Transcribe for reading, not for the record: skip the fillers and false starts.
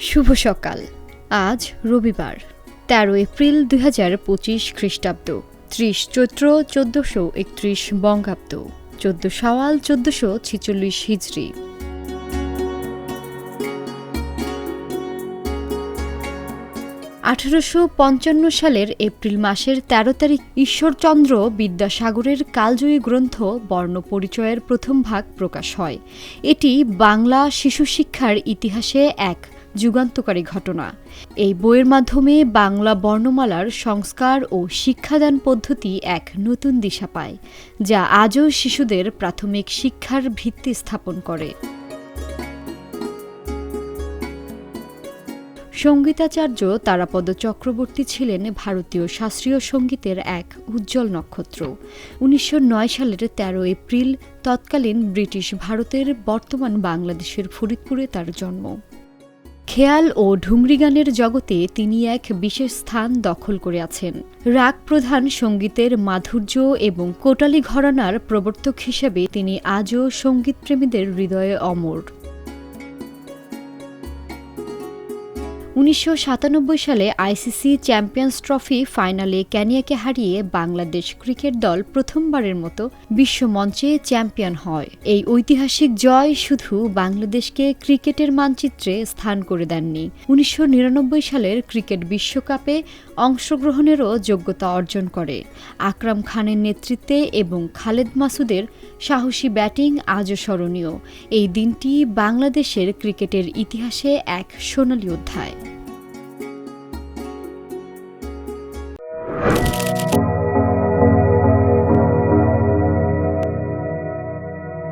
শুভ সকাল। আজ রবিবার ১৩ এপ্রিল ২০২৫ খ্রিস্টাব্দ, ৩০ চৈত্র ১৪৩১ বঙ্গাব্দ, ১৪ শাওয়াল ১৪৪৬ হিজরি। (১৮৫৫ সালের এপ্রিল মাসের ১৩ তারিখ ঈশ্বরচন্দ্র বিদ্যাসাগরের কালজয়ী গ্রন্থ বর্ণপরিচয়ের প্রথম ভাগ প্রকাশ হয়। এটি বাংলা শিশু শিক্ষার ইতিহাসে এক যুগান্তকারী ঘটনা। এই বইয়ের মাধ্যমে বাংলা বর্ণমালার সংস্কার ও শিক্ষাদান পদ্ধতি এক নতুন দিশা পায়, যা আজও শিশুদের প্রাথমিক শিক্ষার ভিত্তি স্থাপন করে। সঙ্গীতাচার্য তারাপদ চক্রবর্তী ছিলেন ভারতীয় শাস্ত্রীয় সঙ্গীতের এক উজ্জ্বল নক্ষত্র। ১৯০৯ সালের ১৩ এপ্রিল তৎকালীন ব্রিটিশ ভারতের বর্তমান বাংলাদেশের ফরিদপুরে তার জন্ম। খেয়াল ও ঢুংরি গানের জগতে তিনি এক বিশেষ স্থান দখল করে আছেন। রাগ প্রধান সঙ্গীতের মাধুর্য এবং কোটালী ঘরানার প্রবর্তক হিসেবে তিনি আজও সঙ্গীতপ্রেমীদের হৃদয়ে অমর। ১৯৯৭ সালে আইসিসি চ্যাম্পিয়ন্স ট্রফি ফাইনালে কেনিয়াকে হারিয়ে বাংলাদেশ ক্রিকেট দল প্রথমবারের মতো বিশ্বমঞ্চে চ্যাম্পিয়ন হয়। এই ঐতিহাসিক জয় শুধু বাংলাদেশকে ক্রিকেটের মানচিত্রে স্থান করে দেননি, ১৯৯৯ সালের ক্রিকেট বিশ্বকাপে অংশগ্রহণেরও যোগ্যতা অর্জন করে। আকরাম খানের নেতৃত্বে এবং খালেদ মাসুদের সাহসী ব্যাটিং আজও স্মরণীয়। এই দিনটি বাংলাদেশের ক্রিকেটের ইতিহাসে এক সোনালী অধ্যায়।